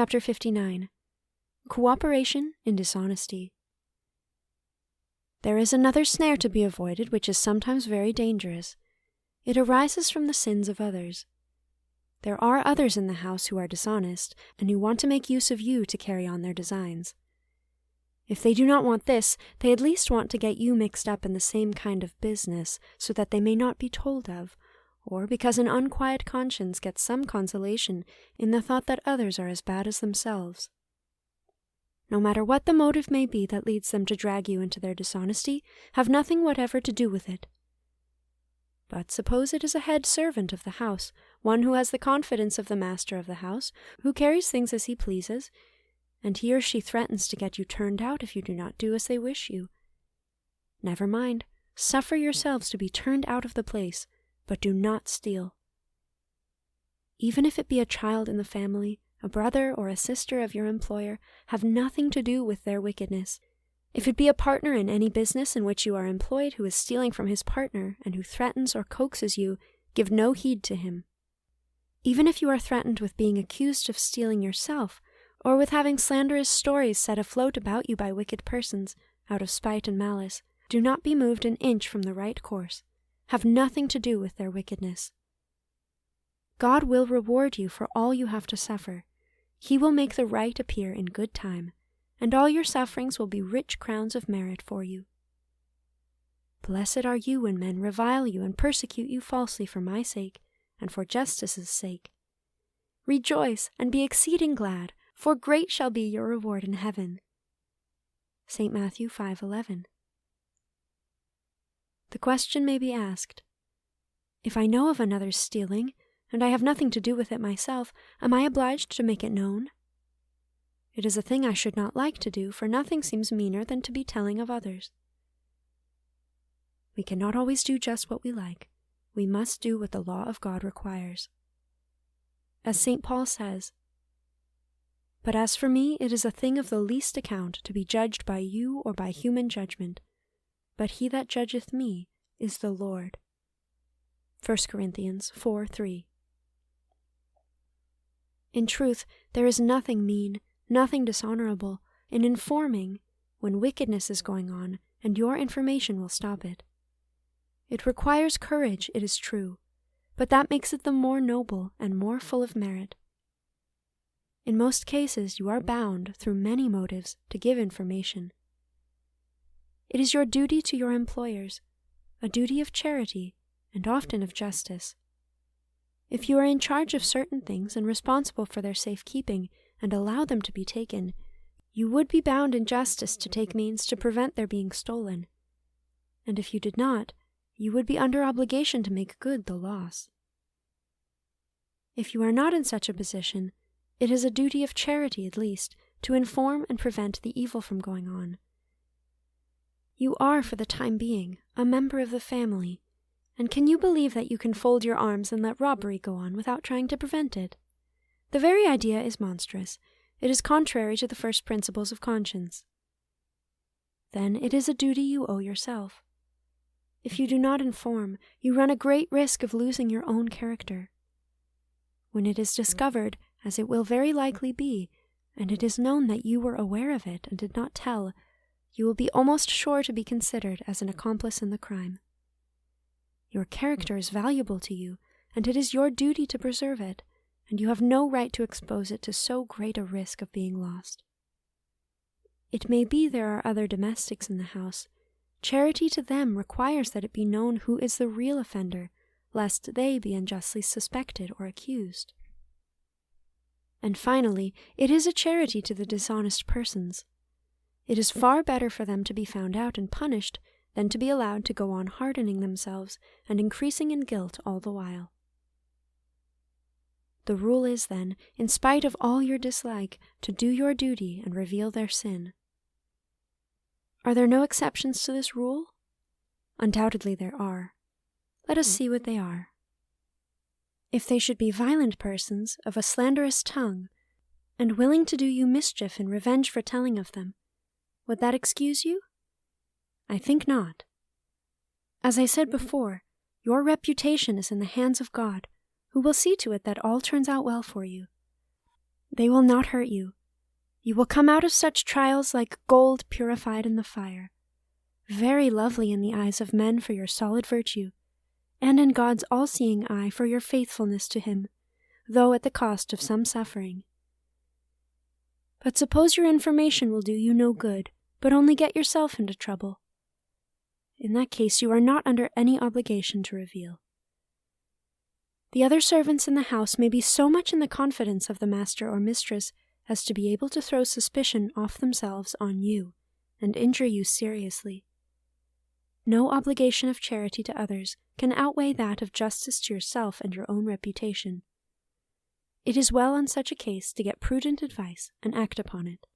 Chapter 59. Cooperation in Dishonesty. There is another snare to be avoided which is sometimes very dangerous. It arises from the sins of others. There are others in the house who are dishonest, and who want to make use of you to carry on their designs. If they do not want this, they at least want to get you mixed up in the same kind of business, so that they may not be told of, or because an unquiet conscience gets some consolation in the thought that others are as bad as themselves. No matter what the motive may be that leads them to drag you into their dishonesty, have nothing whatever to do with it. But suppose it is a head servant of the house, one who has the confidence of the master of the house, who carries things as he pleases, and he or she threatens to get you turned out if you do not do as they wish you. Never mind, suffer yourselves to be turned out of the place, but do not steal. Even if it be a child in the family, a brother or a sister of your employer, have nothing to do with their wickedness. If it be a partner in any business in which you are employed who is stealing from his partner and who threatens or coaxes you, give no heed to him. Even if you are threatened with being accused of stealing yourself, or with having slanderous stories set afloat about you by wicked persons, out of spite and malice, do not be moved an inch from the right course. Have nothing to do with their wickedness. God will reward you for all you have to suffer. He will make the right appear in good time, and all your sufferings will be rich crowns of merit for you. Blessed are you when men revile you and persecute you falsely for my sake, and for justice's sake. Rejoice and be exceeding glad, for great shall be your reward in heaven. St. Matthew 5:11. The question may be asked, if I know of another's stealing, and I have nothing to do with it myself, am I obliged to make it known? It is a thing I should not like to do, for nothing seems meaner than to be telling of others. We cannot always do just what we like. We must do what the law of God requires. As St. Paul says, "But as for me, it is a thing of the least account to be judged by you or by human judgment. But he that judgeth me is the Lord." 1 Corinthians 4:3. In truth, there is nothing mean, nothing dishonorable, in informing when wickedness is going on, and your information will stop it. It requires courage, it is true, but that makes it the more noble and more full of merit. In most cases, you are bound, through many motives, to give information. It is your duty to your employers, a duty of charity, and often of justice. If you are in charge of certain things and responsible for their safekeeping, and allow them to be taken, you would be bound in justice to take means to prevent their being stolen. And if you did not, you would be under obligation to make good the loss. If you are not in such a position, it is a duty of charity, at least, to inform and prevent the evil from going on. You are, for the time being, a member of the family, and can you believe that you can fold your arms and let robbery go on without trying to prevent it? The very idea is monstrous. It is contrary to the first principles of conscience. Then it is a duty you owe yourself. If you do not inform, you run a great risk of losing your own character. When it is discovered, as it will very likely be, and it is known that you were aware of it and did not tell, you will be almost sure to be considered as an accomplice in the crime. Your character is valuable to you, and it is your duty to preserve it, and you have no right to expose it to so great a risk of being lost. It may be there are other domestics in the house. Charity to them requires that it be known who is the real offender, lest they be unjustly suspected or accused. And finally, it is a charity to the dishonest persons. It is far better for them to be found out and punished than to be allowed to go on hardening themselves and increasing in guilt all the while. The rule is, then, in spite of all your dislike, to do your duty and reveal their sin. Are there no exceptions to this rule? Undoubtedly there are. Let us see what they are. If they should be violent persons, of a slanderous tongue, and willing to do you mischief in revenge for telling of them, would that excuse you? I think not. As I said before, your reputation is in the hands of God, who will see to it that all turns out well for you. They will not hurt you. You will come out of such trials like gold purified in the fire, very lovely in the eyes of men for your solid virtue, and in God's all-seeing eye for your faithfulness to Him, though at the cost of some suffering. But suppose your information will do you no good, but only get yourself into trouble. In that case you are not under any obligation to reveal. The other servants in the house may be so much in the confidence of the master or mistress as to be able to throw suspicion off themselves on you, and injure you seriously. No obligation of charity to others can outweigh that of justice to yourself and your own reputation. It is well in such a case to get prudent advice and act upon it.